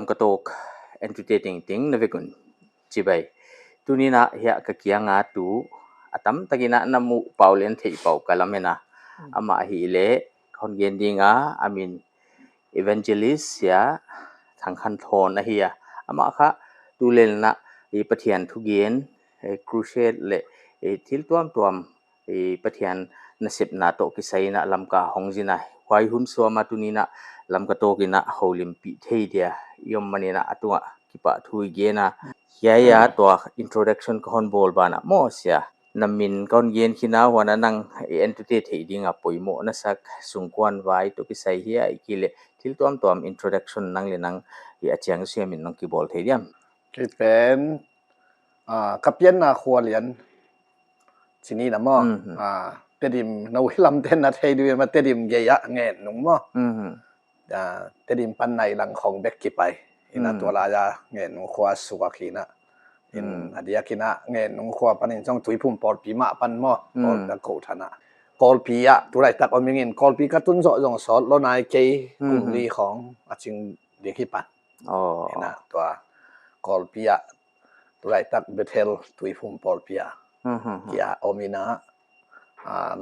katok entertaining ting na vegun chibai tuni na ya kakia nga tu atam tagina namu paulen thei pau kalamena ama hi le khon gendi nga amin evangelist ya thangkhan thon a hiya ama kha tulel na e pathian thugen crusade le e thil tuam e pathian nasip na to kisai na lamka hongjina wai hun suama tunina lamka to kina holim pi thei dia yom manina atua kipa thui gena ya to introduction kon bol bana mo sia namin kon gen khina wana nang entity thei dinga poimo na sak sungkwan wai to kisai hi ikile thil tuam introduction nang le nang ya chiang siamin nang ki bol thei diam ki pen kapian na khwalian chini na mo tedim no hilam ten na thei du ma tedim ge ya ngen nung mo tedim pan nai lang khong bek ki pai ina to la ya ngen nung khwa suwa khina in adia kina ngen nung khwa panin chong tui phum por pi ma pan mo or da ko thana kol pi ya tu lai tak omingin kol pi ka tun zo jong sot lo nai ke kum li khong aching de ki pan ina to kol pi ya tu lai tak betel tui phum por pi ya ya omina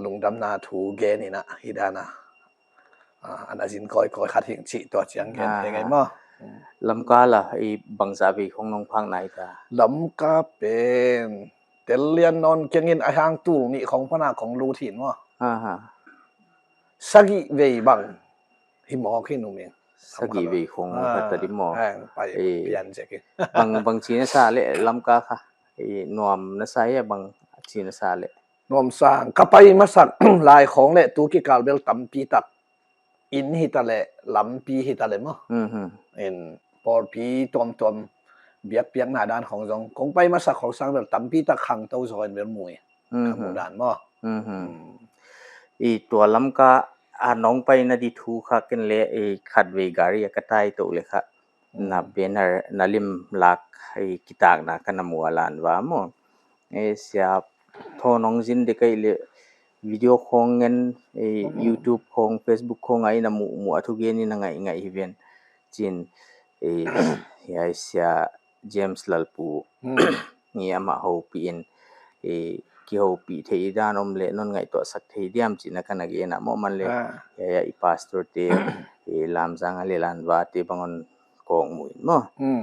lungdam na thu ge ni na hidana anazin koi khat hing chi to chiang gen ngai mo lamka la I bangza bi khong nong phang nai ta lamka pen telian non kengin a hang tu ni khong phana khong lu thin mo sagi vei bang hi mo khi nu meng sagi vei khong ta di mo pai pian je ki bang chi na sa le lamka kha nuam na sa ya bang chi na sa le nuam sang ka pai ma sak lai khong le tu ki kal bel tam pi tak in hi ta le lam pi hi ta le mo en por pi tom biak piak na dan khong jong kong pai ma sak khong sang bel tam pi tak khang to zo en bel mui kamu dan mo I tua lamka nong pai na di thu kha ken le khat ve gari ka tai to le kha na banner nalim lak kitak na kanamualan wa mo sia thonong jin de kai le video khong ngen YouTube khong Facebook khong ai na mu athu ge ni na ngai event chin ya sia James Lalpu ni ama ho pin ki ho pi thei dan om le non ngai to sak thei diam china kana ge na mo man le ya I pastor te lam jang ale lan wa te bangon kong mu mo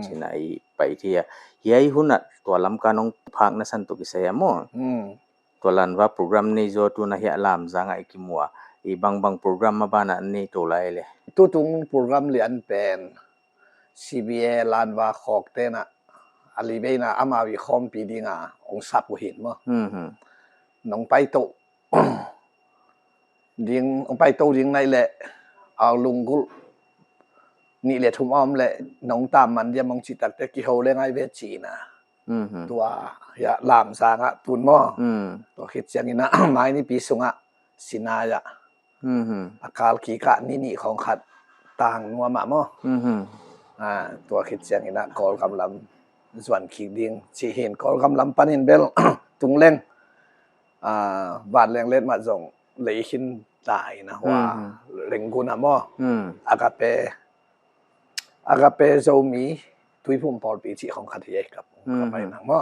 china I pai thia yai hunat to lam ka nong phak na san to ki saya mo to lan wa program nei zo tu na hia lam jang ai ki muwa bang program ma bana nei to lai le tu tung program li an pen CBA lan wa khok te na ali be na ama wi khom pi dinga ong sap ko hin mo nong pai to ding ong pai to ding nai le aw lung gul ni le thum om le nong tam man dia mong chi tak te ki ho le ngai ve chi na tua ya lam sang a tun mo to khit chiang ina mai ni pi sunga sinaya akal ki ka ni khong khat tang nuwa ma moตัวคิดเสียงอีนะกอลกำลำส่วนขีดดิงสิเห็นกอลกำลำปันหินเบลตุงเล่งบาดแรงเล็ดมาส่งเลยขินตายนะว่าเร่งกุนะมออากาเปโซมีทุยพุ่มปอลปีที่ของขัดเยกับไปนังมอ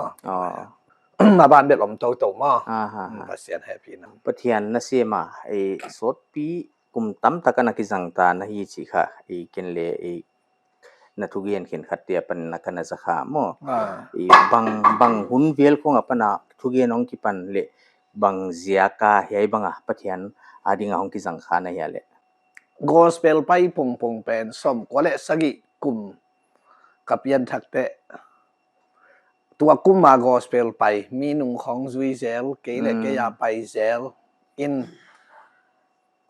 มาบ้านเบ็ดลมโตมอก็เสียนแฮปปี้นะปะเทียนนะเสียมาสดปีกุมตั้มตะกันกิจังตานะฮีจิค่ะเกนเลna thugen khin khatia pan na kana zakha mo bang hun vel khong apana thugen ong ki pan le bang zia ka hei banga pathian adinga ong ki jang kha na ya le gospel pai pong pen som kwale sagi kum kapian thakte tua kum ma gospel pai mi nung khong zui zel ke le ke ya pai zel in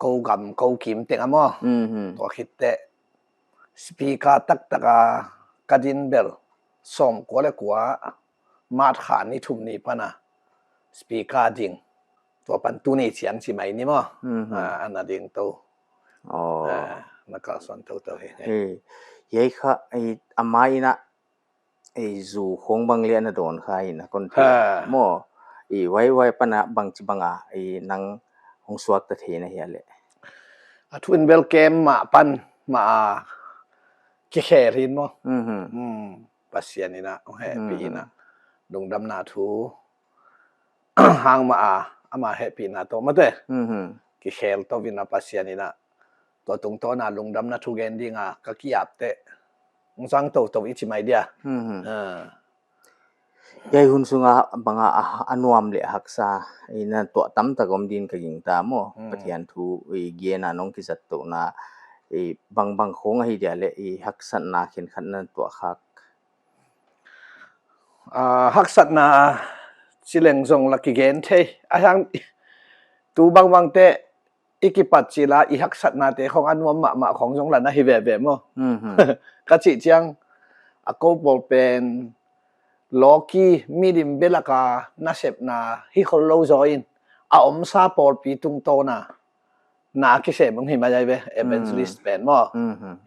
ko gam ko kim te amo to khitte speaker tak taka kadin bel som kwale kwa mat kha ni thum ni pana speaker ding to pan tu ni chiang chi mai ni mo ana ding to na ka son to he yei kha amai na zu khong bang le na don khai na kon the mo wai pana bang chi banga nang hong suak ta the na hi le a twin bel kem ma pan ma ki khe rin mo pasien ni na he pi na lung dam na thu hang ma ama he pi na to ma te ki khel to vina pasien ni na to tung to na lung dam na thu gen ding ka ki ap te ung sang to ichi mai dia yai hun sunga banga anuam le haksa ina to tam ta gom din ka ging ta mo pathian thu e giena nong ki sat to na e bang khong hi dia le e haksan na khin khan na to khak haksat na chileng zong la ki gen the ahang tu bang te ikipat chila I haksat na te khong anuam ma khong jong la na hi ve mo ka chi chiang a ko bol pen Loki midim belaka nasep na hi kholo join a sa por pi tung to na ki se mong hi ma jai ve evangelist pen mo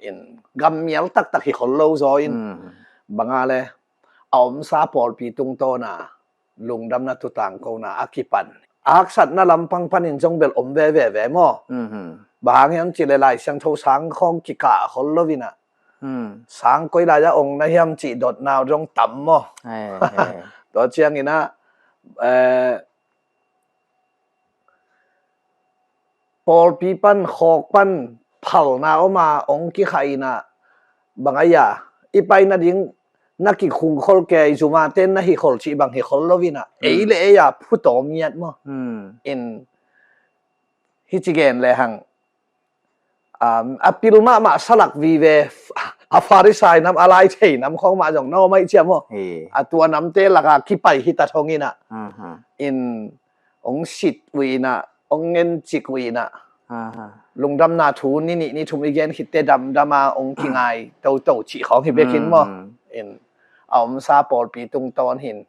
in gam mial tak hi kholo join banga le a sa por pi tung to na lungdam na tu tang ko na akipan aksat na lampang panin jong bel ve mo bang yang chile lai sang tho sang khong ki ka kholo vina sang koi la ja ong na hiam chi dot naw jong tam mo to chiang ina Paul pi pan khok pan phal na ma ong ki khai na bangaya ipai na ding na ki khung khol ke zuma ten na hi khol chi bang hi khol lovina ei le ya phu to miat mo in hi chi gen le hang apil ma salak vi ve afarisai nam alai thei nam khong ma jong no mai chiam mo atua nam te laka ki pai hi ta thongina in ong sit wi na ong ngen chik wi na lungdam na thu ni thum igen hitte dama ong ki ngai to chi khong hi bekin mo in sa por pi tung ton hin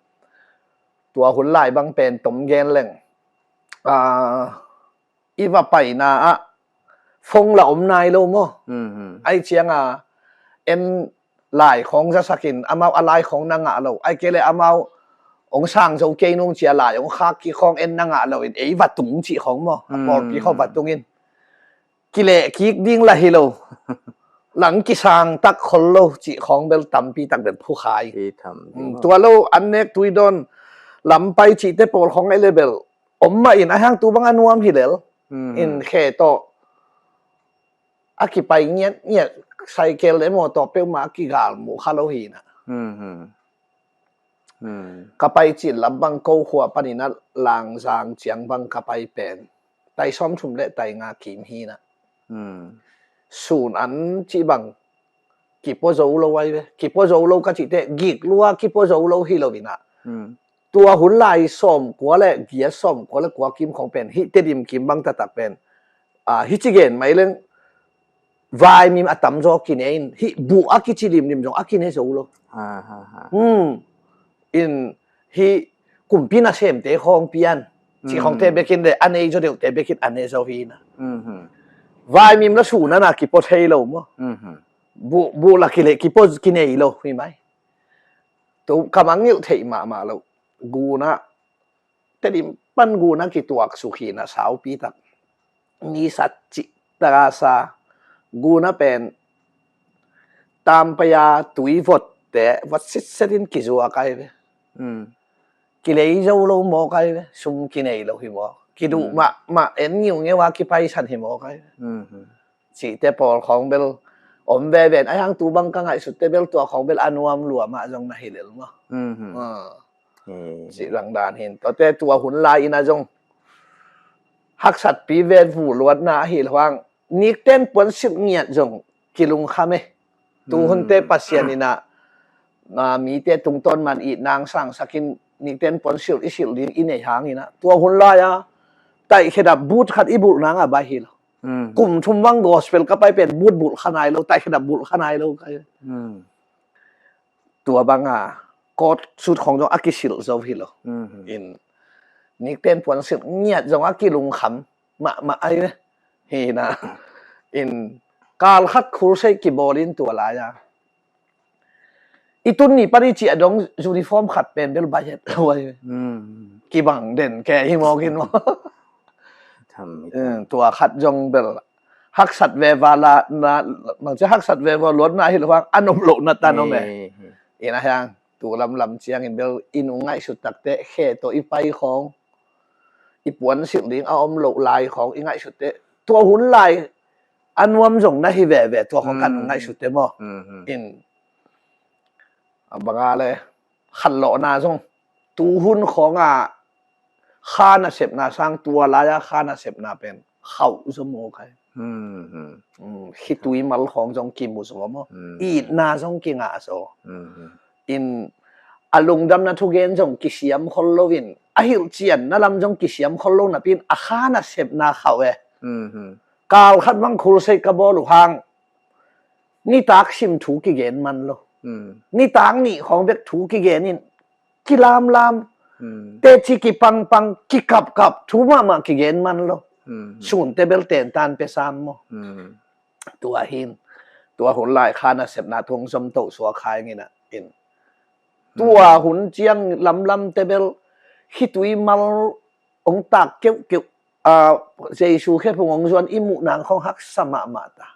tua hun lai bang pen tom gen leng iwa pai na phong la nai lo mo ai chiang em lai khong za sakin amau alai khong na nga lo ai kele amau ong sang zo ke nong chia lai ong khak ki khong en na nga lo in ei wat tung chi khong mo por pi kho wat tung in kile ki ding la hi lo lang ki sang tak khol lo chi khong bel tam pi tak den phu khai tua lo an nek tui don lam pai chi te por khong ai level ma in a hang tu bang anuam hi lel in khe to aki pai nyet cycle le mo to pe ma ki gal mu khalo hi na ka pai chi lambang ko khwa panina lang jang chiang bang ka pai pen tai som thum le tai nga kim hi na sun an chi bang ki po zo lo wai ve ki po zo lo ka chi te gik lua ki po zo lo hi lo vina tua hun lai som kwa le gia som kwa le kwa kim khong pen hi te dim kim bang ta tak pen hi chi gen mai leng vai mim atam zo kinein hi bu akichilim nim jong akine zo lo in hi kumpina sem te khong pian chi khong te bekin de anei zo de te bekin ane zo hi na vai mim la su na ki po thei lo mo bu la kile ki po kinei lo hi mai to kamangil thei ma lo gu na te dim pan gu na ki tuak su khi na sau pi tak ni sat chi ta sa gu na pen tam paya tui vot te wat sit setin ki zo kai ve ki lei zo lo mo kai ve sum ki nei lo hi mo ki du ma en ngiu nge wa ki pai san hi mo kai chi te por khong bel ve ven ai hang tu bang ka ngai su te bel to khong bel anuam lua ma jong na hi lel mo chi rang dan hin to te tua hun lai ina jong hak sat pi ven vu luat na hi hwang nik ten pon sip ngiat jong kilung khame tu hun te pasien ina mi te tung ton man I nang sang sakin nik ten pon sil isil din ine hang ina tua hun la ya tai kheda but khat ibul na nga ba hi lo kum thum wang gospel ka pai pen but bul khanai lo tai kheda bul khanai lo kai tua banga kot sut khong jong akisil zo hi lo in nik ten pon sil ngiat jong akilung kham ma ai hi na in kal khat khul sei ki bolin tua la ya itun ni pari chi adong uniform khat pen bel budget loi ki bang den ke hi mo kin mo tua khat jong bel ฮักสัตเววาลานะมันจะฮักสัตเววาล้วนนะฮิลวังอันมโลนะตานอเมอีนะยังตูลำเจียงอินเบลอินอุง่ายสุดตักเตะเขตัวอีไปของอีปวนสิลิงเอาโลลายของอีง่ายสุดเตะตัวหุ่นลายอันวมส่งนะฮิแวตัวของกันง่ายสุดเตะมั้อินบางอะไรขันโลนาส่งตูหุ่นของข้าน่ะเสพนาสร้างตัวลายข้าน่ะเสพนาเป็นเขาสมองใครคิดตุยมัลของจงกิมุสมออีนาจงกิงอาโซอินอารมณ์ดำนาทุเกนจงกิเสียมคนโลวินอหิลเจียนนั่นลำจงกิเสียมคนโลนะปินอาคานะเสพนาเขากาวขัดวังคุรเซกบอลุหังนี่ตากชิมถูกิเกนมันโลนี่ตางนี่ของเบกถูกิเกนนี่กิลามเตจิกิปังกิกับถูมากิเกนมันโลสูนเตเบลเตนตานเปซามโมตัวหินตัวหุ่นลายคานะเสพนาทงสมโตสัวคายงี้นะอินตัวหุ่นเจียงลำเตเบลฮิตุยมัลองตากเกี่ยวเจชูแค่พงองส่วนอิมุนางของฮักสมามาตา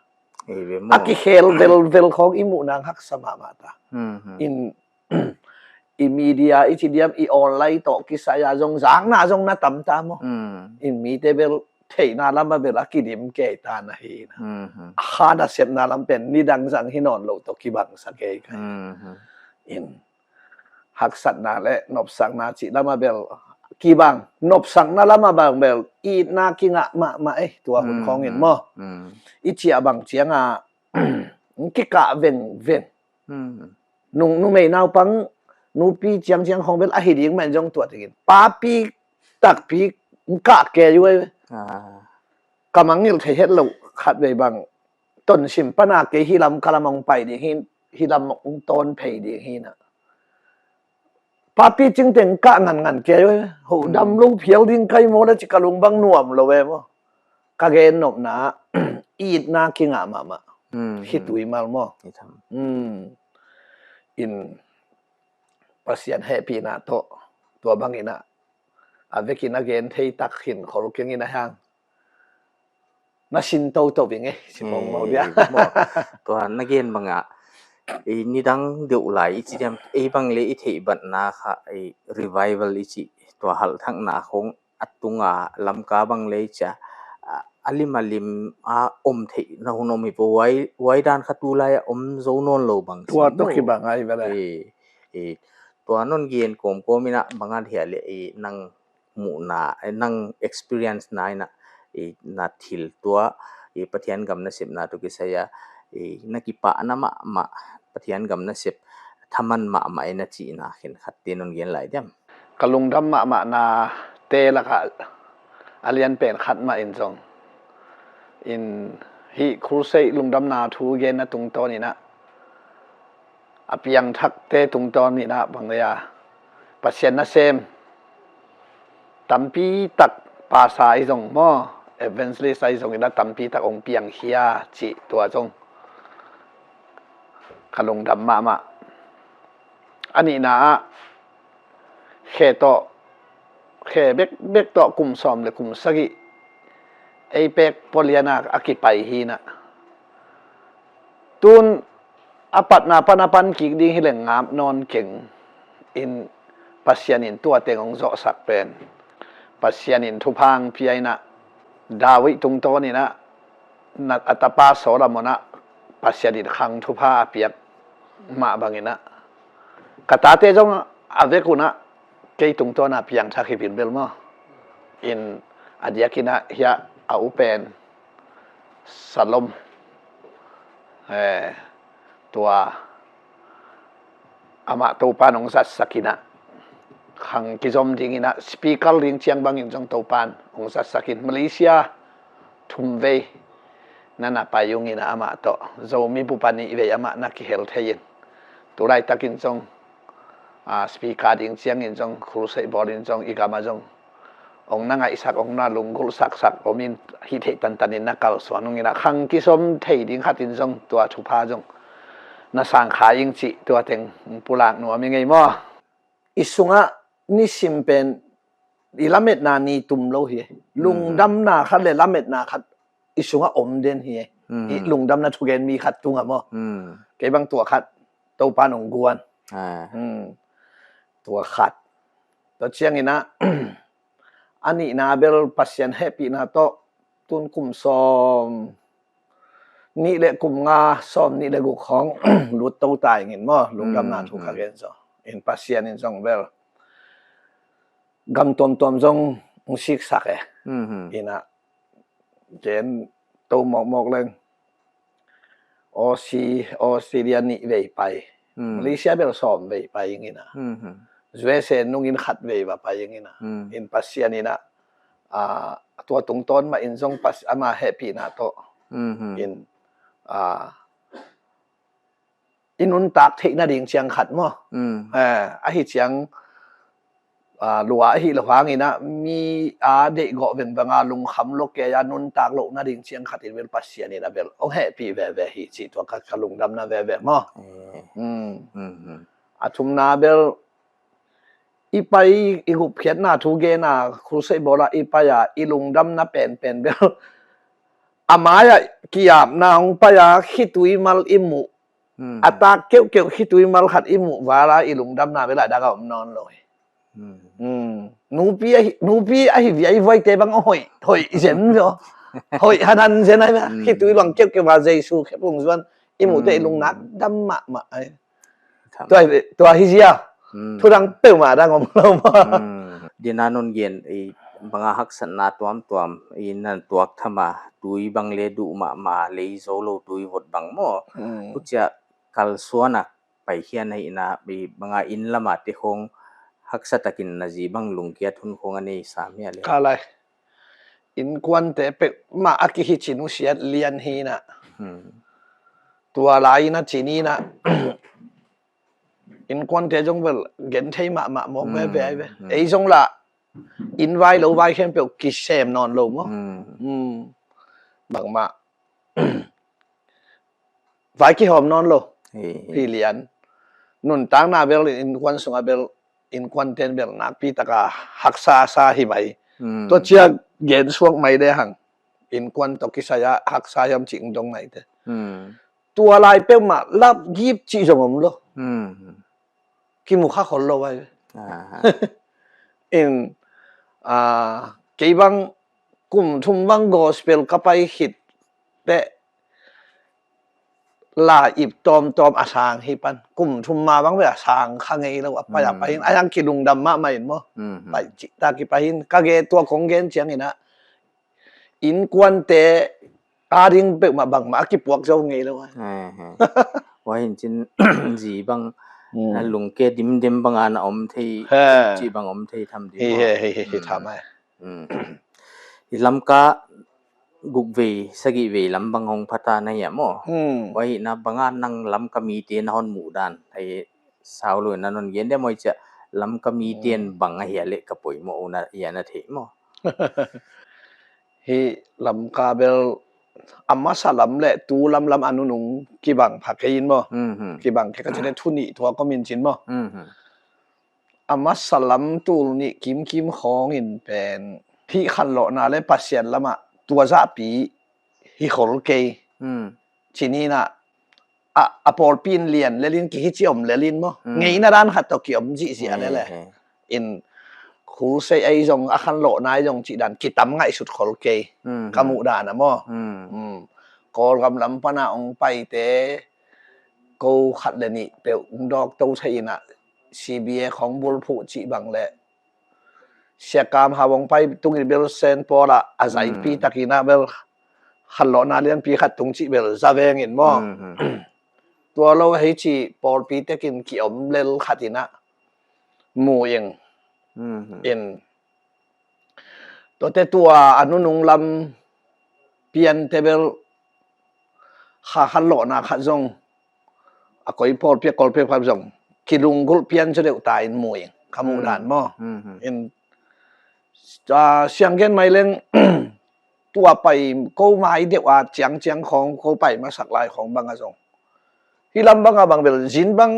อากิเฮลเวลของอิมุนางฮักสมามาตาอินอิมีเดียอิทิเดียมอีออนไลน์ต่อกิสายาจงจางนาจงนาตำตามอินมีเตเบลเทนาลำมาเบลกิดิมเกตานะฮีนะข้าน่ะเสพนาลำเป็นนิดังสังหินอนโลตกิบังสเกยอินหักสัตนาและนบสังนาจิลำมาเบลกีบังนบสังนาลำมาบังเบลอีนากิงะมาตัวหุ่นของเห็นมั้อิเจียบังเจียงกิกะเวนนุ่งไม่นาวปังนูปีเจียงของเบลอหิดิงมันจงตัวติกินป้าปีตักปีกะแกอยู่ไว้กำลังยิลเทเฮ็ดเราขัดไว้บางต้นชิมปนาเกฮิลำกะละมองไปดิฮิลำองตอนเพยดิฮินะป้าปีจึงเต็งกะงันแกอยู่โหดำลงเพียวดิ้งไกโมดจิกะลุงบังน่วมละเว้บ่กะเกนนบนาอีดนากิงะมาฮิตุยมัลมออินปัสยันแฮปีนาโตตัวบังอินะavec again thei tak hin khol keng ina hang na sin to bing simong mo dia to na gen banga ni dang deu lai chi dem bang le thei ban na kha revival chi to hal thang na khong atunga lamka bang le cha alim thei na hono mi po wai dan kha tu lai zo non lo bang to to ki bang ai ba to non gen kom mina banga thia le nang mu na nang experience na na thil tua pathian gam na sip na to ki saya nakipa na ma pathian gam na sip thaman ma na chi na khin khatte non gen lai dem kalung dam ma na te la kha alian pen khat ma in jong in hi crusade lung dam na thu gen na tung to ni na apiang thak te tung to ni na bang ya pasien na sem tampi tak pa sai jong mo eventually sai jong ina tampi tak ong piang hia chi tua jong kalung dam ma ani na khe bek to kum som le kum sagi ei pek poliana akipai hi na tun apat na panapan ki ding hileng ngam non keng in pasianin tua tengong zo sak pen pasianin thupang piaina dawi tungto ni na nat atapa sora mona pasianin khang thupa piak ma bangina katate jong avekuna kei tungto na piang thakhi bin belmo in adiakina hia aupen salom tua ama to panong sat sakina khang kizom dingina speaker ring chiang bangin jong topan ong sa sakin Malaysia thumve nana payungina ama to zomi pupani ve ama naki health hayin turai takin jong speaker ding chiang in jong khurse borin jong igama jong ong nanga isak ong na lungul sak omin hi the tanin nakal swanungina khang kisom thei ding khatin jong tua thupa jong na sang khaying chi tua teng pulak no mi ngei mo isunga ni simpen ilamet na ni tum lo hi lung dam na khat le lamet na khat isunga omden hi i lungdam na thugen mi khat tunga mo ke bang tua khat to panong guan tua khat to chiang ina ani na bel pasien happy na to tun kum som ni le kum nga som ni le gu khong lut to tai ngin mo lungdam na thu kha gen so in pasien in song bel gam tom tom jong sik sak e ina jen to mok leng Australia ni vei pai Malaysia bel som vei pai ngina Zwese nungin khat vei ba pai ngina in pasien ina tua tung ton ma in jong pas ama happy na to in inun tak thei na ding chiang khat mo a hi chiang lua hi lo hang ina mi de go ven banga lung kham lo ke ya nun tak lo na ding chiang khat in bel pasien ina bel o happy ve hi chi to ka lung dam na ve mo athum na bel ipai igup khiat na thu ge na khusei bola ipaya ilungdam na pen bel amaya kiap na ong paya khitui mal imu atak keu khitui mal khat imu wala ilungdam na bela da ga non loi nupi ai vi voi te bang hoi zen jo hoi hanan zen ai khitui lang keu wa jesu khepung zwan imu te ilung nak dam ma ai to hi jia thu dang peu ma dang om lo ma dinanon gen I banga haksan na tuam inan tuak thama tui bang le du ma le zolo tui hot bang mo pucha kal suana pai hian ai na bi banga in lama te khong haksa takin na ji bang lungkia thun khong ani samia le kalai in kwan te pe ma aki hi chinu siat lian hi na tua lai na chini na in kwan te jong bel gen thei ma mo ve ei jong la in vai lo vai khem pe ki sem non lo mo bang ma vai ki hom non lo hi lian nun tang na bel in kwan sunga bel in kwan ten bel na pi taka haksa sa hi mai to chia gen suak mai de hang in kwan to ki saya haksa yam ching dong mai te tua lai pe ma lap gip chi jong om lo ki mu kha khol lo vai in ke bang kum thum bang gospel ka pai hit te la ip tom asang hi pan kum thum ma bang be asang kha ngei lo pa ya pa hin ayang ki lung dam ma mai mo pai chi ta ki pa hin ka ge tua kong gen chiang ina in kwan te ring pe ma bang ma ki puak zo ngei lo wa hin chin ji bang lung ke dim banga na om thei chi bang om thei tham di he tham ai ilam ka guk ve sagi ve lam bang hong phata na ya mo wa hi na banga nang lam ka mi te na hon mu dan ai saw lo na non yen de moi cha lam ka mi ten bang a hi le ka poi mo na ya na the mo hi lam ka bel amma salam le tu lam anu nung ki bang phakein mo ki bang ke ka chene thuni thwa ko min chin mo amma salam tu ni kim khong in pen hi khan lo na le pasien lama tua za pi hi khol ke chini na a por pin lian le lin ki hi chiom le lin mo ngei na ran khat to ki om ji sia le in khu se ai jong a khan lo nai jong chi dan ki tam ngai sut khol ke kamu da na mo kol gam lam pana ong pai te ko khat le ni pe ung dok to thai na CBA ของบุลผู้จิบังเลเสียกามหาวงไปตุงเบลเซนพอละอาศัยปีตะกินาเบลขันโลนาเลียนปีขัดตุงจิเบลซาเวงอินมอตัวเราให้จีปอลปีตะกินกิอมเลลขัดินะมูยังอินตัวแต่ตัวอนุนุงลำเปลี่ยนเทเบลขาขันโลนาขัดจงอะก็อีปอลเปียกอลเปียความจงki lunggul pian cho deu tai moi kamu dan mo in siang gen mai leng ตัวไปก็มาเดียวจังของก็ไปมาสักลายของบางกะจงที่ลำบางบางเบลจินบาง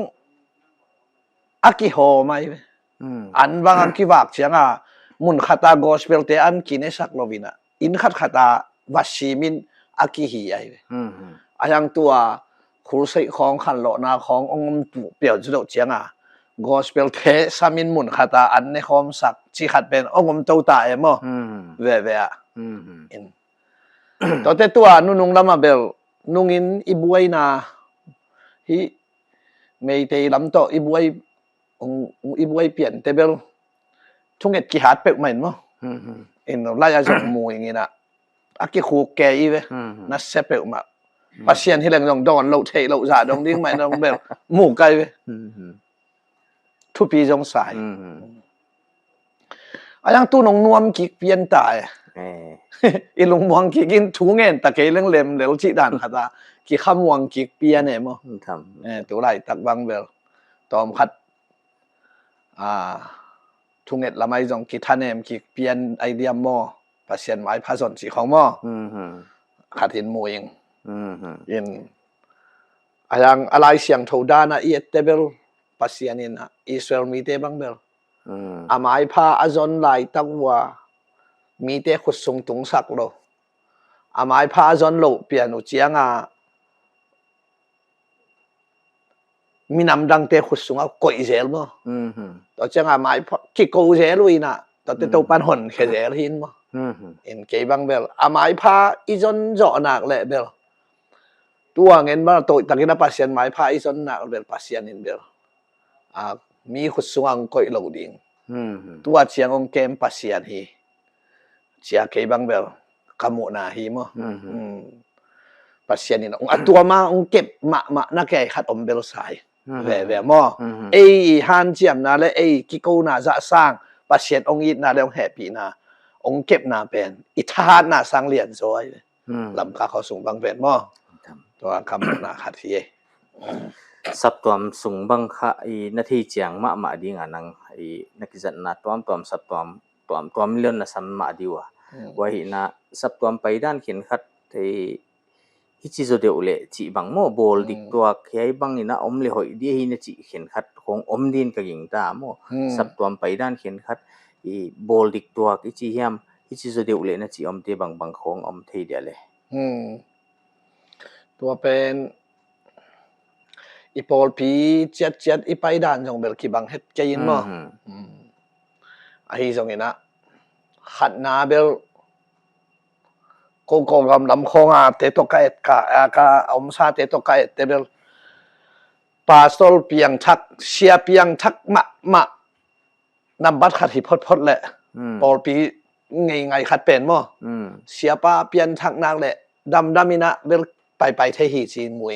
อากิโฮไม่อันบางอากิวากเสียงมุนคาตากอสเปลเตอันกินสักโลวินะอินขัดคาตาวัชชีมิน อากิฮีไออายังตัวคุรสิของขันโลนาขององค์เปียวจุดเจียงgospel เทสามินมุนขัตาอันในคอมสักที่ขัดเป็นองค์เจ้าตาเอมเวเวะอินตอนตัวนุ่งลำมาเบลนุ่งอินอิบวยนาฮิไม่ได้ลำโตอิบวยอิบวยเปลี่ยนแต่เบลช่วงเอ็ดกี่หัดเป็กใหม่มั้งอินไล่อาจารย์มูอย่างงี้นะอากิคูแกอีเวนัสเซเป็กมาปัสเซียนที่เรื่องดอนเราเทเราจ่าดองดิ้งใหม่ดองเบลหมู่ไกลเวทุปีจงสายอายังตู้นงนวมกิกเปลี่ยนตายอีลุงมวงกิกินถูเงินตะเกเรื่องเล็มเดี๋ยวที่ด่านขัดกิข้ามวงกิกเปียเนี่ยมั้งตัวไรตักบังเบลตอมขัดทุเงินละไม่จงกิท่านเนมกิกเปียนไอเดียมอปัสเซียนไม้ผสมสีของมอขัดเห็นมวยเองเห็นอายังอะไรเสียงทูดานะเอียดเตเบลปัสเซียนินอิสราเอลมีเตบังเบลอาไม้พาอาจอนไลตักว่ามีเตขุดส่งตุงสักโลอาไม้พาจอนโลเปียนุเจียงมีนำดังเตขุดส่งก่อยเจลมั้งต่อเจียงอาไม้กิโกเจลุยนะต่อเตตัวปันหนเขเจลหินมั้งเอ็นเกบังเบลอาไม้พาอีจอนเจาะหนักแหละเบลตัวเงินบ้าตัวตะกี้นะปัสเซียนไม้พาอีจอนหนักเบลปัสเซียนอินเบลมีขุดส่งก่อยโลดิ่งตัวเชียงองเกมปัสเซียนฮีเชียเคบังเบลกามุนาฮีมั้งปัสเซียนินตัวมาเก็บมานักแก่ขัดอมเบลสายแหวมั้งฮันเจียมนะและกิโกนาจะสร้างปัสเซียนองอีนาเรื่องแฮปปี้นะเก็บนาเป็นอิทานนาสร้างเหรียญสวยลำกาเขาสูงบางเป็นมั้งตัวกามุนาขัดที่สับตอมสูงบังค่ะนาทีเจียงมาดีงานังนักจัดนาตอมสับตอมเลื่อนนะสัมมาดีวะว่าหินะสับตอมไปด้านเขียนคัดฮิจิโซเดอุเลจีบังโมบอลดิกตัวใครบังหินะอมเลหอยดีหินะจีเขียนคัดของอมดินกับหญิงตาโมสับตอมไปด้านเขียนคัดบอลดิกตัวกิจิเฮียมฮิจิโซเดอุเลนะจีอมเตบังของอมเทเดียเลยตัวเป็นอีปอลพีเจ็ดอีไปด้านจงเบลกีบังเฮ็ดใจยินมั้งไอ้จงเห็นนะขัดนาเบลกงกำลำคงเตตกะกะอมซาเตตกะเตเบลปาสโตลเปียงทักเชียเปียงทักมานำบัดขัดหิพดแหละปอลปีไงขัดเป็นมั้งเชียป้าเปียนทักนางแหละดำมินะเบลไปเทหีจีนมวย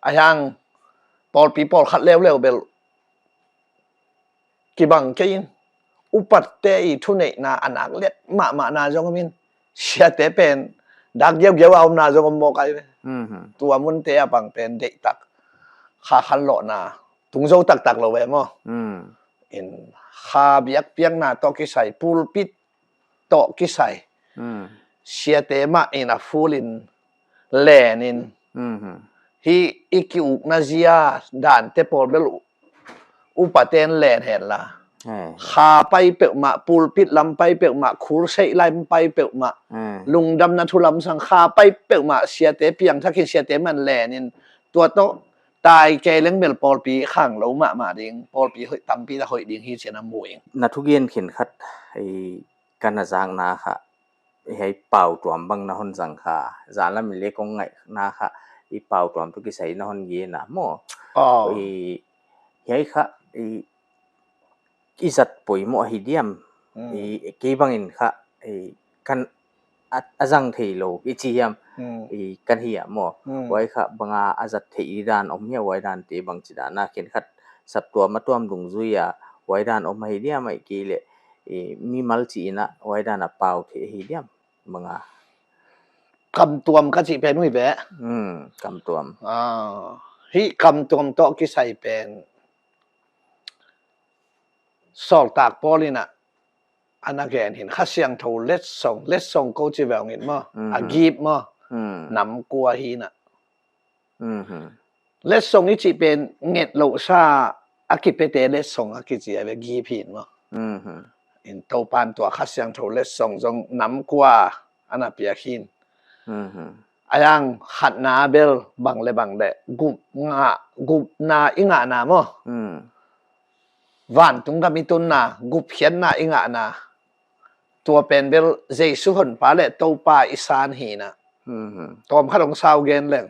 อายังปอลปีปอลขัดเร็วเบลกีบังเกยินอุปัตเตอีทุเนนาอันอักเล็ดมานาจงมินเชียเตเป็นดักเยี่ยวเอานาจงมอกไอตัวมุนเตะบังเป็นเด็กตักขาขันโลนาถุงโซตักเราเวมั้งอินขาเบียกนาตอกิใส่ปูลปิดตอกิใส่เชียเตมาอินาฟูลินแลนินฮีอิกิอุกนาเซียด่านเตปอลเบลอุปเตนแลนเห็นละขาไปเปิกมาปูลปิดลำไปเปิกมาคูใช้ลายไปเปิกมาลุงดำนัทุลำสังขาไปเปิกมาเสียเตเปียงถ้าคิดเสียเตมันแลนินตัวโตตายแกเลี้ยงเบลปอลปีข้างเรามาดิงปอลปีเฮตั้มปีละเฮดิงฮีเสียน้ำมวยนาทุเกียนเขียนคัดไอ้กันนาจางนาค่ะให้เป่าตัวบังนาหนสังขาจานละมีเล็กงไงนาค่ะอีเป่าตัวตุกิใส่นาหนเย็นนะโมให้ค่ะอีสัตป่วยโมหิเดียมเกี่บังอินค่ะกันอาจังเทโลอิจิยมกันเหียโมไว้ค่ะบังอาจัดเทอีดานอมเหียไว้ดานเตบังจิดานาเขียนคัดสับตัวมาตัวมดุงซุยาไว้ดานอมหิเดียมไอ้กี่เลมีมัลจีนะไว้ดานเป่าเทหิเดียมบังกำตัวมก็จิเป็นไม่แบะกำตัวมฮิกำตัวมโตกิใส่เป็นสอกตากปอลินะอันนั้นแกเห็นข้าเสียงโทเลสส่งก็จะแบบเห็นมั้งกีบมั้งนำกัวฮีน่ะเลสส่งนี่จีเป็นเง็ดโลซาอากิเปเตเลสส่งอากิจีแบบกีบหินมั้งเห็นโตปานตัวข้าเสียงโทเลสส่งจงนำกัวอันนั้นเปียกิน ayang khat na bel bang le bang de gup na inga na mo van tung ga mitun na gup hian na inga na ตัวเป็นเบลเจสุหนปาเลโตปาอิสานหีนะตอมขนมซาวเกนเลย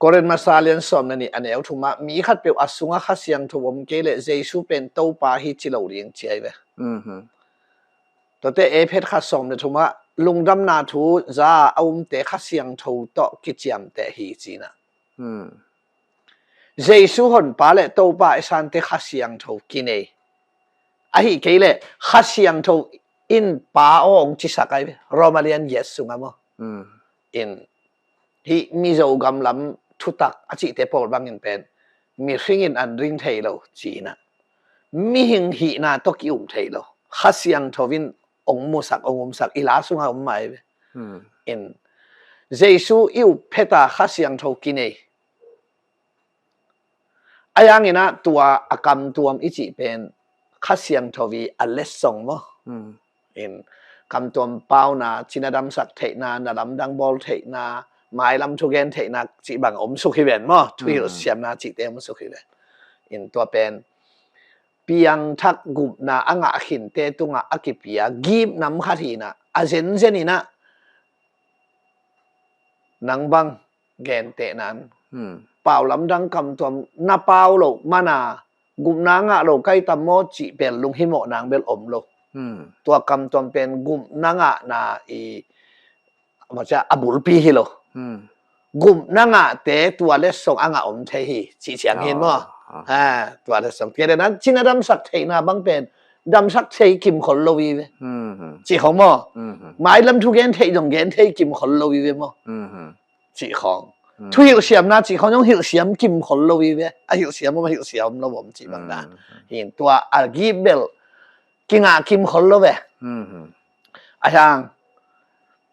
กอเรนมาซาเลียนสอมนั่นนี่อันเอวทุมามีขัดเปียวอสุงะขัดเสียงทุวมเกเลเจสุเป็นโตปาฮิจิโลเรียงเจียเวตัวเตเอเพชขัดสอมเนี่ยทุมาลุงดำนาทูจาเอาเตขัดเสียงทูโตกิจยมเตฮีจีนะเจสุหนปาเลโตปาอิสานเตขัดเสียงทูกินเออะฮิเกเลขัดเสียงทูอินปาองจิสักไอโรมาเลียนเยสุงะโมอินฮิมิโซกัมลัมทุตักอจิเตปอลบังอินเป็นมีริงอินอันริงเทโลจีนะมีหิงหินาตกิอุเทโลขัดเสียงทูวินองมุสักองมุสักอิลาสุงะไม่อินเจสุอิวเพตาขัดเสียงทูกินเออายังอินะตัวอากรรมตัวอิจิเป็นขัดเสียงทวีอเลสส่งมั้งคำตัวเป้านะจินาดำสักเทนานาดำดังบอลเทนาไม้ลำทุกเกนเทนาจีบังอมสุขีเวนมั้งทุยรเสียมนาจีเตมสุขีเวนตัวเป็นเปียงทักกุบนาอ่างะหินเตตุงะอากิปียกีบน้ำขัดหินะอาเซนเซนีนะนังบังเกนเตนั้นเป่าลำดังคำตัวนาเป่าโลมานากุมนางะโลไกตามโมจิเป็นลุงหิโมนางเบลอมโลตัวคำตัวเป็นกุมนางะนามันจะอบุลปีฮิโลกุมนางะเตตัวเลสส่งอ่างะอมเทฮีจีเฉียงเห็นมั้งตัวเลสส่งเพียงแต่นั้นจินาดำสักเทนาบังเป็นดำสักเทกิมขนโลวีเวจีของมั้งหมายลำทุกเกนเทยงเกนเทกิมขนโลวีเวมั้งจีของทุยเสียมนะจีเขาต้องหิวเสียมกิมขนโลวีเวหิวเสียมมันหิวเสียมเราผมจีบังดาเห็นตัวอากีเบลกิงากิมขนโลเวอาจารย์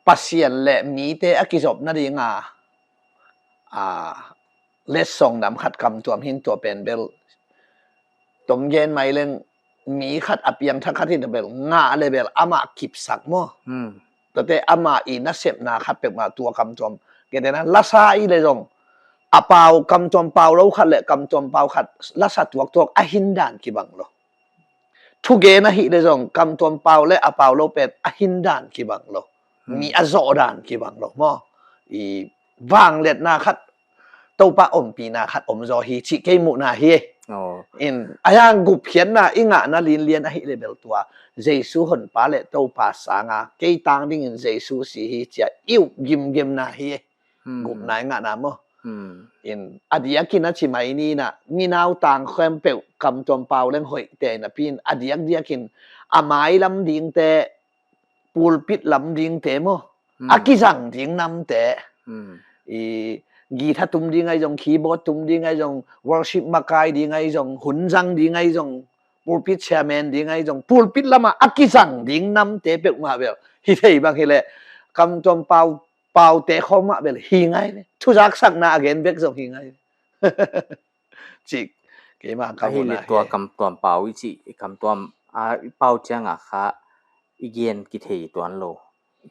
ปัสเซียนและมีเตอกิจบนั่นเองเลสส่งนำขัดคำตัวหินตัวเป็นเบลตมเย็นไม่เล่นมีขัดอภิยังทักขัดที่เบลงาเลยเบลอามากิบสักมั้งแต่อามาอีนัสเซปนาขัดเป็นมาตัวคำตัวเกิดนั้นลักษณะอีเลยจงอาเปาคำจอมเปาเราขัดเลยคำจอมเปาขัดลักษณะตัวอหินดานกี่บังโลทุกเกนะฮิเลยจงคำจอมเปาและอาเปาเราเป็นอหินดานกี่บังโลมีอโซดานกี่บังโลมั้งวางเล็ดนาขัดตัวปะอมปีนาขัดอมจอฮีชิเกมุนาฮีอายังกุบเพียนนะอิงะนะเรียนอหิเลยเบลตัวเจสุหนปาเลตัวปาสางาเกยตังดิ้งเจสุสีฮีจะอิวยิมนาฮีกุบนายงะนะมั้งอดียกินนะชิมัยนี้นะมีนาวต่างเข้มเปลคำจอมเปาเล่งหอยเตนะพินอดียกินอาไม้ลำดิ่งเตปูลปิดลำดิ่งเตมั้งอากิจังดิ่งน้ำเตกีตาร์ตุ้มดิ่งไงจงคีย์บอร์ดตุ้มดิ่งไงจงวอร์ชิปมาไกดิ่งไงจงหุ่นจังดิ่งไงจงปูลปิดแชร์แมนดิ่งไงจงปูลปิดละมาอากิจังดิ่งน้ำเตเปลมาเบลฮิเทบางทีเลยคำจอมเปาเตะเข้ามาเบลหิงไงทุจักสักนาเกนเบกจงหิงไงจิกเกี่ยมาคำว่าตัวคำตัวเปาวิจิคำตัวเปาจังอะค่ะอีเกียนกิเทยตัวนั้นโล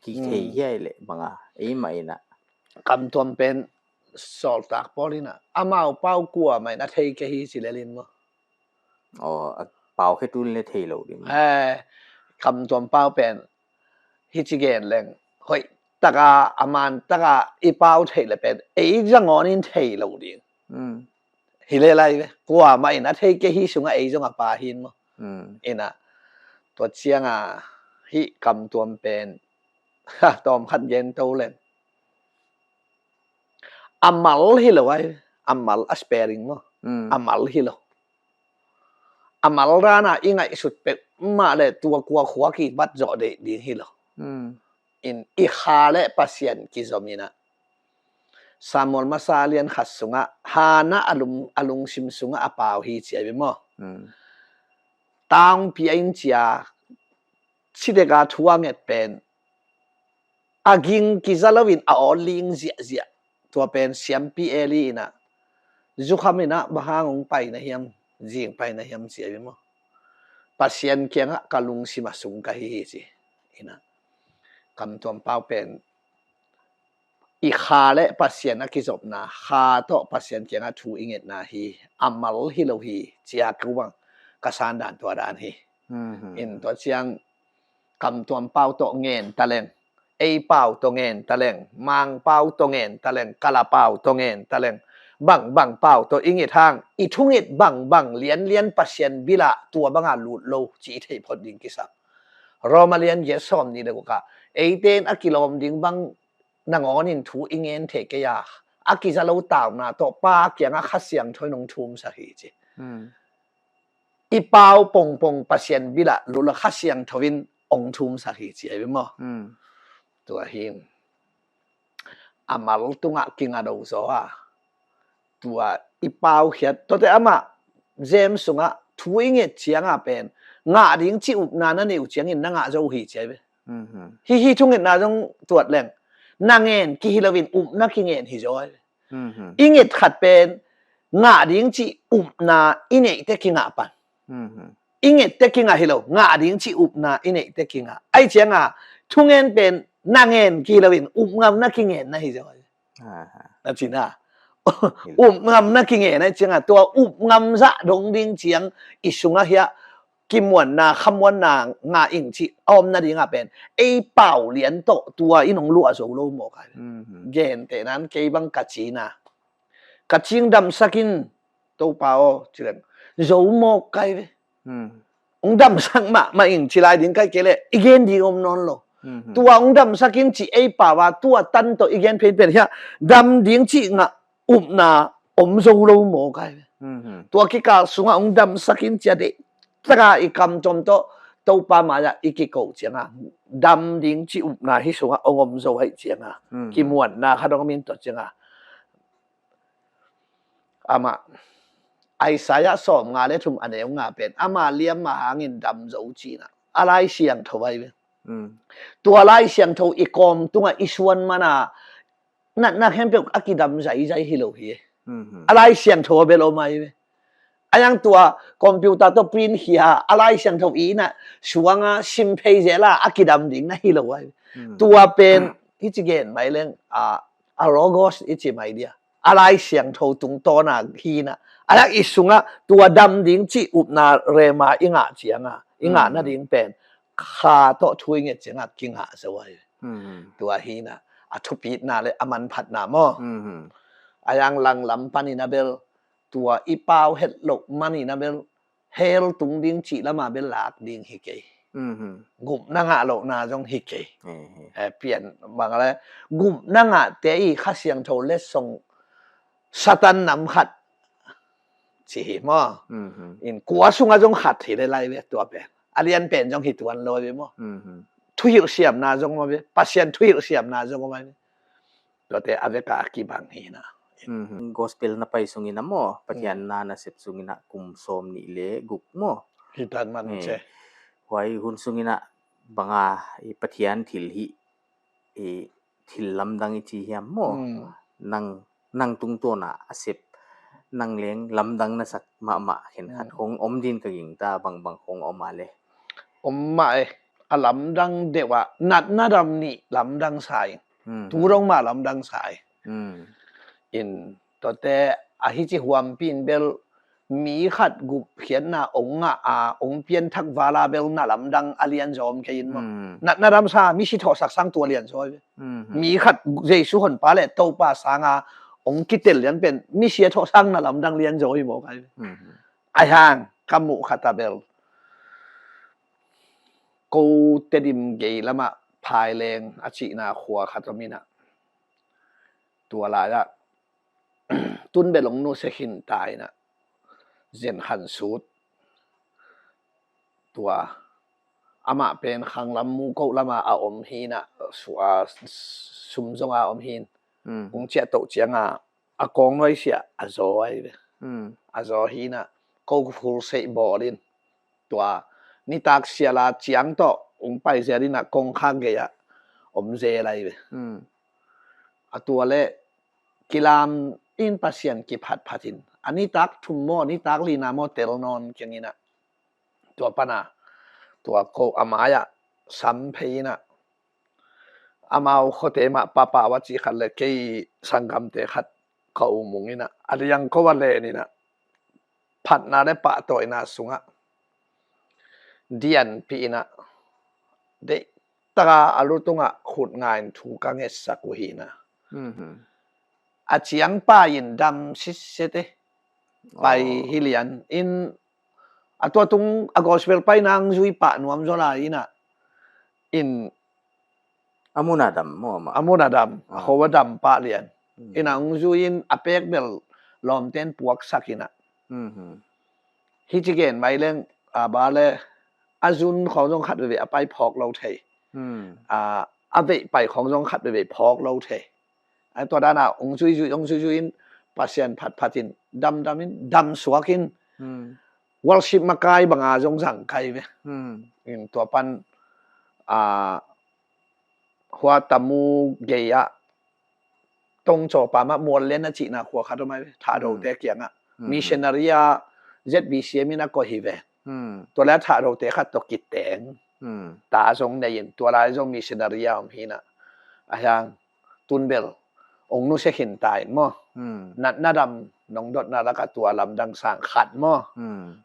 กิเทยใหญ่เลยบางอ่ะไม่นะคำตัวเป็นสอลตักพอลินะอามาเปากลัวไหมนะเทยแค่ฮีสิเลลินมั้งอ๋อเปาแค่ตุ้นเลยเทยโลดิมั้ยคำตัวเปาเป็นฮิจิเกนเล่งเฮ้ยตะกาอามันตะกาอีเปาเทยเลยเป็นจังงอนินเทยโลดิฮิเลอะไรเว้ยกลัวไหมนะเทยแค่ฮีสุงะจังอ่ะปาหินมั้งนะตัวเชียงฮิคำตัวเป็นตอมขัดเย็นโตเล่นอามัลฮิโลไว้อามัลอัสเปริงมั้งอามัลฮิโลอามัลรานะยังไงสุดเป็ดมาเลยตัวกลัวขวากีบัดจ่อเดดีฮิโลอีฮาเลปัสยันกิจมินะสามอลมาซาเลียนขัดสุงะฮานะอลุงซิมสุงะอาเปาฮีเจียบิมั้งตางปีอินเจียชิเดกาทัวเงตเป็นอากิงกิซาลวินอาอลิงเจียตัวเป็นเสียมปีเอลีนะจุคามินะบางองไปนะเฮียมจิงไปนะเฮียมเสียบิมั้งปัสยันเกียงกะลุงซิมาสุงกะฮีจีนะ กำตวมเป้าเป็นอีคาและปัสเซียนกิจบนาคาโตปัสเซียนเกียงทูอิงเงตนาฮีอัมมัลฮิโลฮีเจียกวังกษานด่านตัวด่านฮีอินตัวเชียงกำตวมเป้าโตเงินตะเลงเอเป้าโตเงินตะเลงมังเป้าโตเงินตะเลงกะลาเป้าโตเงินตะเลงบังเป้าตัวอิงเงทางอีทุงเงตบังเลียนปัสเซียนบิละตัวบังอาลูดโลจีเทพอดิงกิสักรอมาเลียนเยสอมนี่เดกกะเอเตนอะกิโลมดิงบังนางอนินทูอิงเงินเทกยาอากิจะเราตาวนาตัวป้าเกียงอะคัสเสียงถอยนงทุมสักทีจิอีเป้าปงปัสเซียนบิละลูละคัสเสียงทวินองทุมสักทีจิไอ้บิมอตัวหิมอามาลตุงะกิงอะดูซออะตัวอีเป้าเขียดตัวแต่อามาเจมสุงะทูอิงเงเจียงอะเป็นงาดิงจิอุบนานั่นอยู่เจียงอินนางะโจฮีจิไอ้บิฮีทุงเงินนาจงตรวจแรงนางเงินกิฮิลวินนักกิเงินฮิจอยอิงเงขัดเป็นงาดิงจิอุบนาอิเนเตกิงะปันอิงเงเตกิงะฮิโลงาดิงจิอุบนาอิเนเตกิงะไอเจียงะทุงเงินเป็นนางเงินกิฮิลวินงามนักกิเงินนะฮิจอยนั่นสินะงามนักกิเงินนะเจียงะตัวงามซะดงดิงเจียงอิสุงะเฮียกิมวนนาคำวนนางาอิงจิอมนาดิงะเป็นไอเป่าเหรียญโตตัวอินงลัวโซโลโมกันเกนแต่นั้นเกบังกัจจีนะกัจจิงดำสักินตัวเป่าเชื่อโซโมไกองดำสักมาอิงจิลายดิงไกเกเลอีเกนดีอมนอนโลตัวองดำสักินจิไอเป่าว่าตัวตันโตอีเกนเป็นเฮียดำดิงจิงะอุบนาอมโซโลโมกันตัวกิกาสุงะองดำสักินจะเดตระอีกำจมโตตัวปามาจะอีกิโกเจียงอ่ะดำดิ้งจิอุบนาฮิสุงะองมโซให้เจียงอ่ะกิมวนนาคาดองมินตัวเจียงอ่ะอามาไอสายะสอมงาเลทุมอันเดียวงาเป็นอามาเลี้ยมมาหาเงินดำโซจีน่ะอะไรเสียงเท่าไหร่ตัวอะไรเสียงเท่าอีกอมตัวอีส่วนมันอ่ะนั่นเห็นเป็นอากิดำใจฮิโลฮีอะไรเสียงเท่าเบลโอไม่อันยังตัวคอมพิวเตอร์ตัวปริ้นเหียอะไรเสียงทวีน่ะช่วงซิมเพย์เจล่าอากิดัมดิ้งนะฮิโลไว้ตัวเป็นอิจิเกนไม่เล่นโรโกสอิจิไม่เดียอะไรเสียงทตุงโตน่ะฮีน่ะอะไรอีสุงะตัวดำดิ้งจิอุบนาเรมาอิงะเจียงอ่ะอิงะน่ะดิ้งเป็นคาโตทุยเงเจียงอ่ะกิงะสวยตัวฮีน่ะอัทุปีน่ะเลยอมันผัดน่ะมั้งอันยังลังลำปานินาเบลตัวอีเป้าเฮ็ดหลกมันนี่นะเบลเฮลตุงดิ้งจิละมาเบลลากดิ้งฮิเกกุมนังอะโลนาจงฮิเกเปลี่ยนบางอะไรกุมนังอะเตอีข้าเสียงโทเลส่งสตันนำขัดสิมออินกัวสุงอะจงขัดที่ได้ไล่เวตัวเป็นอเรียนเป็นจงฮิตวันลอยเวมอทุยเสียมนาจงมาเวปัสเซียนทุยเสียมนาจงมาเวตัวเตอเวกากีบังฮีนะgospel na pai sungina mo patian na nasip sungina kum som ni le guk mo hitan man che wai hun sungina banga i patian thil hi e thil lamdang i chi hiam mo nang tung to na asip nang leng lamdang na sak ma hen khat hong om din ka ging ta bang hong om ale om ma e lamdang dewa nat na dam ni lamdang sai tu rong ma lamdang sai in ตัวแต่อาฮิจิหวมปินเบลมีขัดกุบเขียนน่ะองค์องค์เปลี่ยนทักวาลาเบลน่ะลำดังอเลียนจอมแค่ยินมั้งน่ะรำซามีสิทอสักสังตัวเลียนซอยมีขัดเจสุหนปาเลโตปาสางาองค์กิเตลเลียนเป็นมีเสียทอสังน่ะลำดังเลียนจอยบอกไอ้ไอ้ห่างกัมมุขัตาเบลกูเตดิมเกยละมาพายแรงอาชินาขัวขัตมินะตัวลายะตุนเบลงนูเสขินตายนะเจนขันสูดตัวอามาเป็นขังลำมูกละมาอาอมฮีนะสุมจงอาอมฮีนองเจ้าโตเจียงอากองน้อยเสียอาจอยอาจอยฮีนะกูฟูลเซบอลินตัวนี่ตักเสียละเจียงโตองไปเสียดินะกองข้างเกียอมเจอะไรไปตัวเล่กิลามอินปัสเซียนกิพัดอินอันนี้ตักทุมโมนี่ตักลีนาโมเตลนอนอย่างนี้นะตัวปนาตัวโกอามายะสัมเพนะ amau khote ma papa wachi khalle ke sangam te khat ka umungina aliang ko wale ni na phat na le pa toina sunga dian pi na de taga alutunga khut ngain thu ka nge sakuhina achiang pa in dam sisete pai hilian in atwa tung gospel pai nang zui pa nuam zola ina in amunadam mo ma amunadam howadam pa lian inang zuin apek bel lom ten puak sakina hijigen mai leng ba le azun khong jong khat be apai phok lo thei ave pai khong jong khat be phok lo thei ai to dana ong zui in pasien phatin dam suakin worship makai banga jong jang kai be in to pan hua tamu geya tong cho pa ma mol len na chi na khwa khat mai tha ro te kyanga missionaria ZBC mina ko hi ve to la tha ro te khat to kit teng ta jong nei in to la jong missionaria om hi na ayang tun bel ong nu se hin tai mo nat na dam nong dot na la ka tua lam dang sang khat mo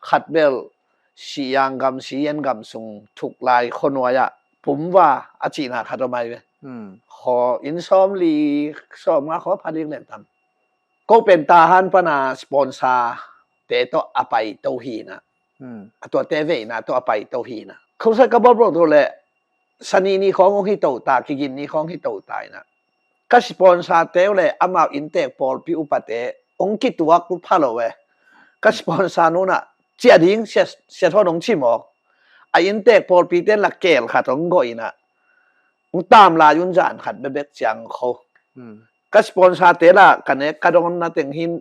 khat bel siang gam sien gam sung thuk lai khonwayaผมว่าอาชีนาคาตมัยขออินซ้อมลีซ้อมมาขอพาดิงเล่นทำก็เป็นตาหันปนาสปอนซาเตโตอไปโตฮีนะตัวเตเวนะตัวอไปโตฮีนะเขาใช้กระบอกตัวแหละสนีนี่ขององค์ที่โตตากินนี่ของที่โตตายนะก็สปอนซาเตวเลยอามาอินเตกปอลพิอุปเตองค์คิดตัวกุพาโลเวก็สปอนซานู้นน่ะเจียดิ้งเสียทอดองชิมออกayin tek pol piten la kel khatong goina tam la yun jan khat bebek chang kho ka sponsor te la kane kadon na teng hin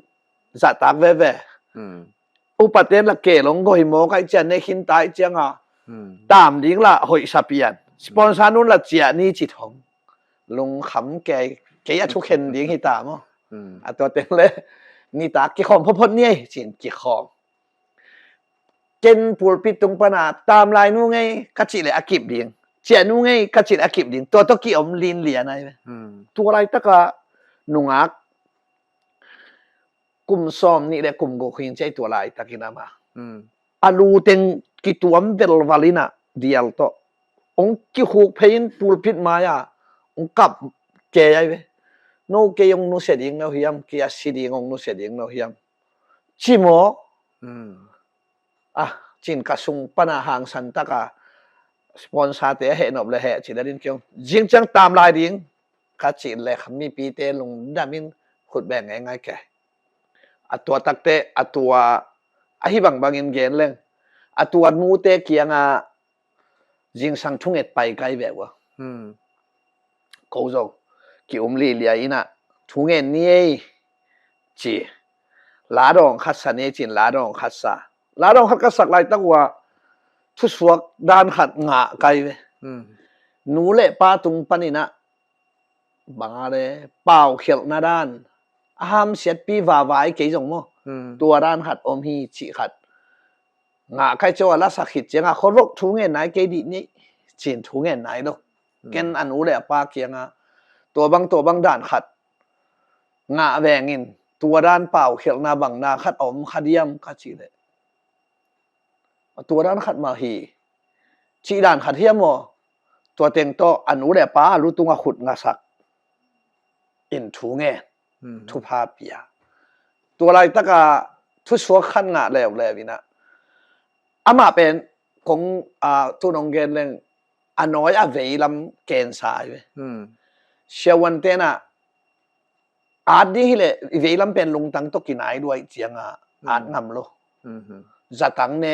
za tak ve ve upaten la kelong goi mo kai chan ne hin tai changa tam ding la hoi sapian sponsor nun la chia ni chi thong lung kham ke ya thu khen ding hi ta mo a to teng le ni ta ki khom phot ni chin ki khom ken pulpit tung pana tam lai nu ngai ka chi le akip ding chia nu ngai ka chi akip ding to ki om lin lia nai tu lai ta ka nungak kum som ni le kum go khin chai tu lai takina ma alu teng ki tuam vel valina dial to ong ki huk phein pulpit maya ong kap ke ai ve no ke yong nu se ding no hiam ki asiding ong nu se ding no hiam chi mo chin ka sung pana hang san ta ka sponsor te he nop le he chi da din kyong jing chang tam lai ding ka chin le khami pi te lung damin khut beng ngai ke atwa takte atwa ahi bang bangin gen leng atwa nu te kianga jing sang thunget pai kai be wa ko zo ki umli lia ina thungen ni chi la dong khat sa ne chin la dong khat sa la dong khat ka sak lai tak wa thu suak dan khat nga kai ve nu le pa tung panina bangare pau khel na dan aham set pi wa wai ke jong mo tua dan khat om hi chi khat nga kai cho la sakhit chenga khorok thungen nai ke di ni chin thungen nai do ken anu le pa kianga to bang dan khat nga wengin tua dan pau khel na bang na khat om khadiam ka chi leตัวด้านขัดมาฮีชีด่านขัดเทียมตัวเต็งโตอนุเดป้ารู้ตุงขุดงาสักอินทูเงทุภาพยาตัวอะไรตะกะทุสวขันงาแล้ววินะอามาเป็นของทุนองเกนเรื่องน้อยเวลำเกณฑ์สายเชวันเตนะอาจดีเลยเวลำเป็นลุงตังตกินายด้วยเจียงอาจนำโลจะตั้งเน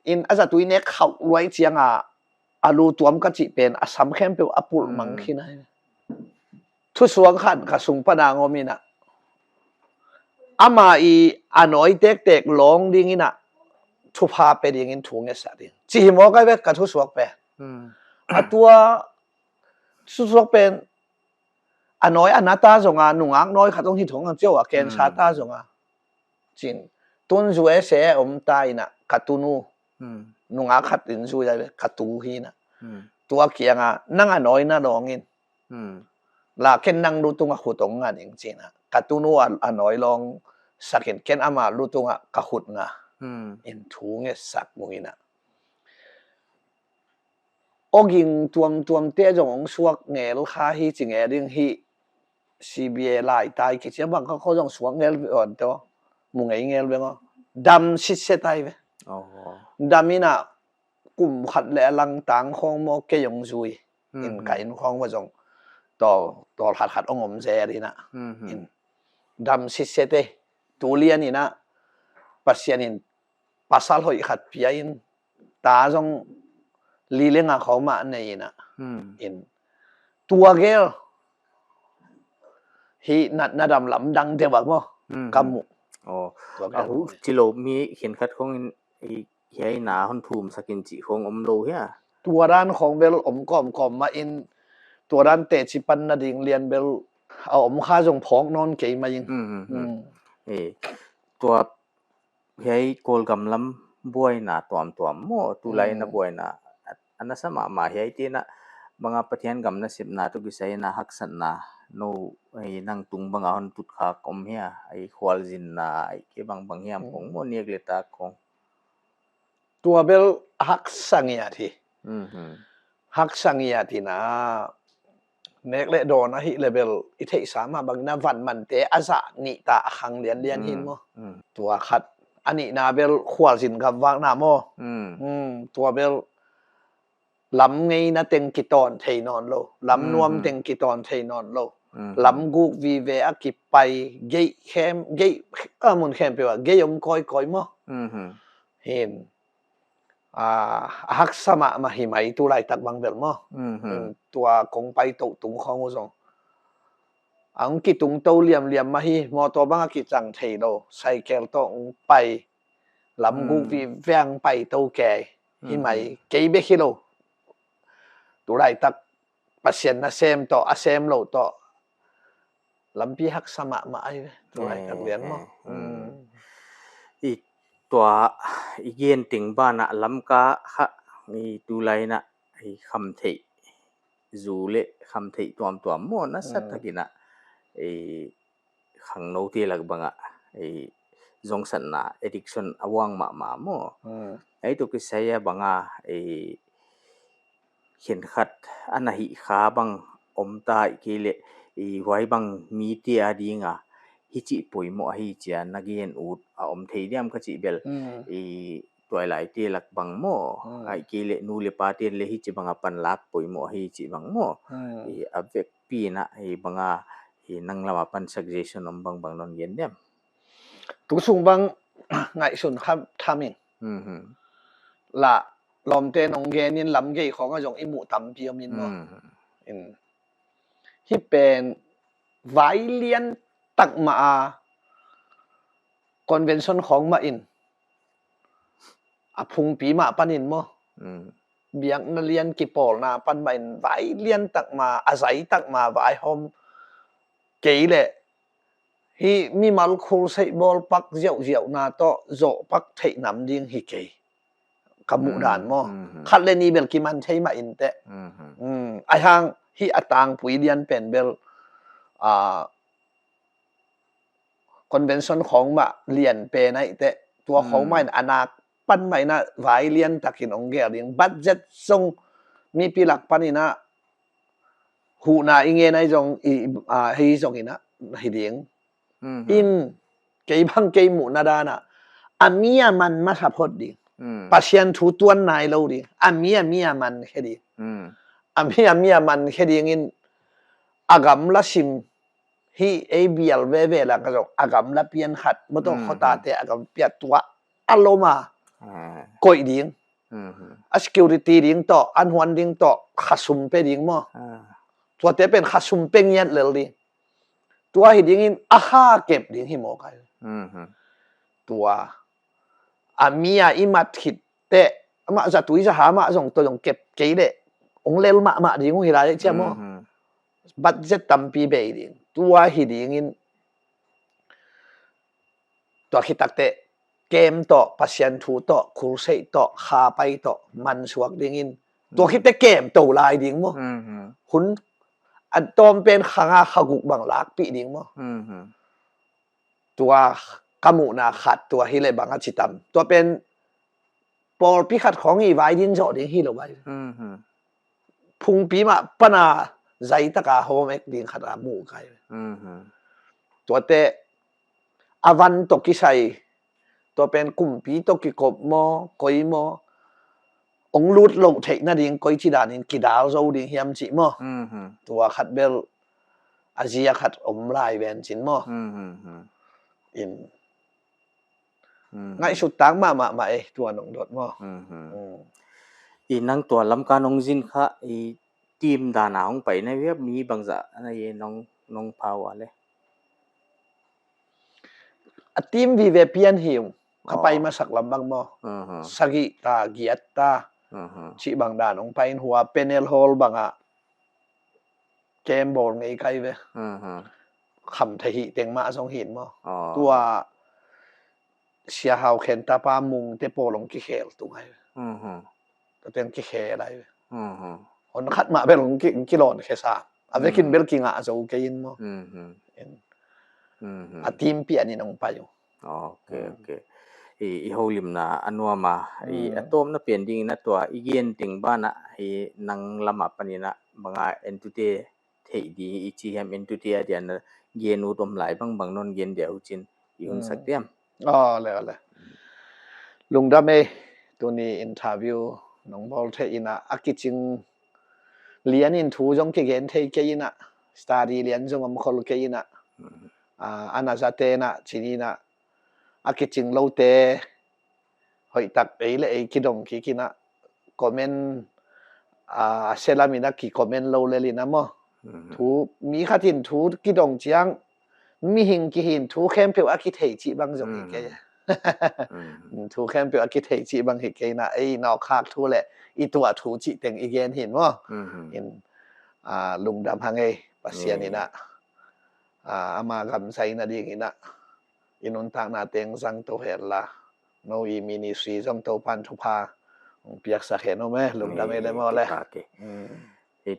in aza tuine khau ruai chianga alu tuam ka chi pen asam khem pe apul mang khina thu suang khan ka sung pana ngomina ama I anoi tek long ding ina thu pha pe ding in thung e sa ding chi mo ka ve ka thu suak pe atua thu suak pen anoi anata zonga nungak noi khatong hi thong ang cheu a ken sa ta zonga chin tun zu e se om ta ina katunu nunga khat in zu ya katu hi na tua kianga nanga noi na longin la ken nang lutunga khutong nga ning china katunu anoi long sakin ken ama lutunga ka khut nga in thu nge sak mungina oging tuam te jong ong suak ngel kha hi chinge ding hi CBA lai tai ki chiam bang ko jong suak ngel on to mungai ngel bengo dam sit se tai ve damina kum khat le lang tang khong mo ke yong zui in ka in khong wa jong to khat ong om je ri na in dam sit se te tu lian ni na pasian in pasal hoi khat pia in ta jong li lenga khoma nei na in tua gel hi na dam lam dang de wa mo kamu hu chilo mi khin khat khong i hiai na hon thum sakin chi khong om lo hia ตัวด้านของเบลอมก่อมมาอินตัวด้านเตชิปันนาดิงเรียนเบลเอาอมค่าจงพองนอนเกยมายิงตัวเฮ้ยโกลกำลำบวยนะตัวมตุไลนะบวยนะอันนั้นสมาเฮ้ยที่นะบางปะเทียนกำนะสิบนะตุกิใส่นะฮักสันนะโนไอ้นั่งตุงบางอันตุดขากอมเฮียไอ้ควอลจินนะไอ้เกบางเฮียของโมเนียกเลตาของตัวเบลฮักสังเงียทีฮักสังเงียทีนะเนกเลโดนะฮิเลเบลอิเทสามาบางนาวันมันเตอาซะนิตาขังเรียนหินโมตัวขัดอันนี้นาเบลควอลจินกับวางนาโมตัวเบลลำไงนะเต็งกิตอนเทนอนโลลำนวมเต็งกิตอนเทนอนโลลำกูวีเวอกิไปเกยแคมเกยมุนแคมเปว่าเกยยมก้อยมั้เห็นฮักสมะมาหิมัยตุไลตักบางเบลมั้ตัวคงไปตุงของอุซงอังกิตุงโตเหลี่ยมมาหิมอตัวบางกิจังเทโลไซเคิลต้องไปลำกูวีแวงไปโตแก่หิมัยเกยเบคิโลตุไลตักปัสเซียนนะเซมต่ออาเซมโลต่อลำปีฮักสมะมาไอ้ตุไลตักเรียนมั้อีตัวอีเย็นติงบ้านน่ะลำกะค่ะมีตุไลน่ะไอ้คำเทจูเลคำเทตัวมนะสัตตะกินะไอ้ขังโนตีลักบังอ่ะไอ้จงสันนะ addiction อวังมาโมไอ้ตุกิใส่บังอ่ะไอ้เข็นขัดอันน่ะหิขาบังอมตาอีกเลไอ้ไว้บังมีเตียดีงะฮิจิปุยโมฮิจิอันนักเรียนอุดอมเทียมก็จิเบลอีตัวหลายเตลักบังโมไอ้กิเลนูเลปาเตเลฮิจิบังปันลักปุยโมฮิจิบังโมอีอเวกปีนะไอ้บังอีนังลาปัน suggestion บังนนเย็นเดมตุกสุงบังไงสุนครับทามิงละลอมเตนองเกนินลำเกยของก็จงอิมุตัมเปียมินโมที่เป็นไวเลียนตักมาคอนเวนชั่นของมาอินพุงปีมาปันอินโมเบียงนเรียนกิปอลนาปันมาอินไวเลียนตักมาอาศัยตักมาไวโฮมเกยเลฮีมีมัลคูลไซบอลปักเจียวนาโตโจปักเทนำดิงฮิเกยกมุดานโมคัดเลนีเบลกิมันใช้มาอินเตไอหางฮีอตางปุยเรียนเป็นเบลคอนเวนชั่นของมาเรียนเปไหนแต่ตัวของไม่อนาคปันไม่นะไว้เรียนตักินองเกเรียงบัดเจ็ตทรงมีปีหลักปันนี่นะหูนาอิงเงนไอจงให้จงอินะให้เรียงอินเกยบังเกยหมูนาดานะอามียมันมาสับพอดีปัจจัยทุตัวนายเราดีอามียมันแค่ดีอามียมันแค่ดีอินอากาศละชิมฮีเอบีเอลเวละก็อากาศละเปลี่ยนขัดไม่ต้องเขาตาแต่อากาศเปลี่ยนตัวอารมณ์ก่อยดิ้งsecurity ดิ้งต่ออันหวนดิ้งต่อขัดซุ่มเปดิ้งมั้งตัวเตเป็นขัดซุ่มเป็นยันเลยดิตัวหิดิ้งอินอาฮาเก็บดิ้งหิมอกายตัวอามีอิมัดขิดแต่มาจะตุยจะหามาส่งตัวส่งเก็บเก๋เด็องเลลมาดิ้งหิลายเจ้ามั้งบัดเจ็ตตัมปีเบดิ้งตัวหิดิ้งอินตัวคิดตักเตเกมต่อปัสยันทูต่อคูเซต่อคาไปต่อมันสวกดิ้งอินตัวคิดแต่เกมตัวลายดิ้งมั้งคุณ อันตอมเป็นขางาขกุกบังลากปีดิงมั้ตัวกะมุนาขัดตัวฮิเลบังจิตัมตัวเป็นปอลพิขัดของอีไว้ดินโจดิงฮิโลไว้พุงปีมาปนาใจตะกาโฮเมกดิงขัดามูไกตัวเตอวันตกิชัยตัวเป็นกุมปีตกิกบมอกอยมอองลุดลงเทคนาดิงกอยจิดานินกิดาวโซดิงเฮียมจิมอตัวขัดเบลอาเซียขัดอมลายแวนจินมออินง่ายสุดตังมาตัวนงดดมออีนังตัวลำกานงจินค่ะอีทีมดานาของไปในเว็บมีบางจะในน้องพาวอะไรทีมวีเวเปียนหิวเข้าไปมาสักลำบางมอสกิตาเกียตตาชิบางดานองไปหัวเป็นเอลโฮลบางอะเกมบอลไงไกลเวคำทหิเต็งมาสองหินมอตัวเสียหาวเข็นตาปามุงเตโปลงกิเคลตัวไงตัวเต็งกิเคอะไรคนคัดมาเป็นลงกิโลนแค่สามเอาไปกินเบลกิงอ่ะจะโอเคยินมอทีมเปียนี่น้องไปอยู่โอเคอีโฮลิมนะอันว่ามาอีอะตอมนะเปลี่ยนดิ่งนะตัวอีเกนติงบ้านนะอีนังละมาปนินะบางเอนติเตเทดีอีจีเฮมเอนติเตเดียนเกนูตมหลายบางนนเกนเดียวจินอีหุ่นสักเตียมแล้วลุงดาเมตัวนี้อินเทอร์วิวน้องบอลเทอินะอากิจิงเรียนอินทูจงเกนเทเกอินะสตาดีเรียนจงอมคอลเกอินะอานาซาเตนะชินีนะอากิจิงโลเตหอยตักเลกิดงกินะคอมเมนเซลามินะกิคอมเมนโลเลลินะมอทูมีขัดินทูกิดงจียงมีหิงกิหินทูแคมเปอากิเทจิบางจงอีกแกทูแคมเปอากิเทจิบางฮิกแกนะนอกคากทูแหละอีตัวทูจิเต็งอีเกนเห็นบ่เห็นลุงดำหังปัสเซียนี่นะอามากำไซนะดิงินะอินุนทางนาเต็งสังโตเฮลาโนอีมินิซีจงโตปันทุพาเปียกสักเห็นโอเมลุงดำได้มอเลย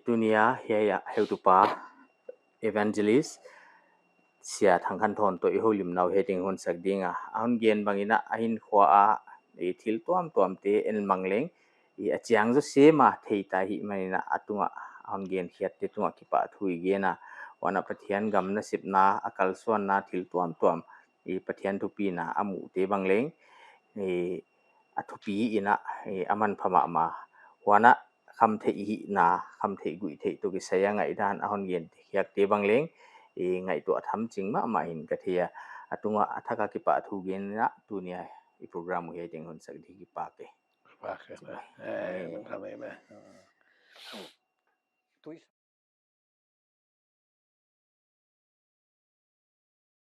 ตุเนียเฮียเฮตุปาเอวานเจลิสเสียทางคันทอนตัวอีโฮลิมนาวเฮติงฮอนสักดิงอันเกียนบางอินะอินขวาอีทิลตัวมเตเอ็นมังเลงอีอาจยังจะเสมาเทตาหิมันนะอัตุงอันเกียนเฮียติตุงกิปะทุยเกนะวันปะเทียนกำนะสิบนาอากาลส่วนนาทิลตัวมอีปะเทียนทุปีนะอามูเตบังเลงอทุปีอินะอามันพม่ามาวันคำเทอีนาคำเทกุยเทตุกิเสียงไงด้านอันเกียนเฮียเตบังเลงไงตัวทำจริงมาหินกะเทียตุงอัฐกกิปะทุเกนะตัวเนี้ยอีโปรแกรมเฮติงฮอนสักดิกิปะเกทำไม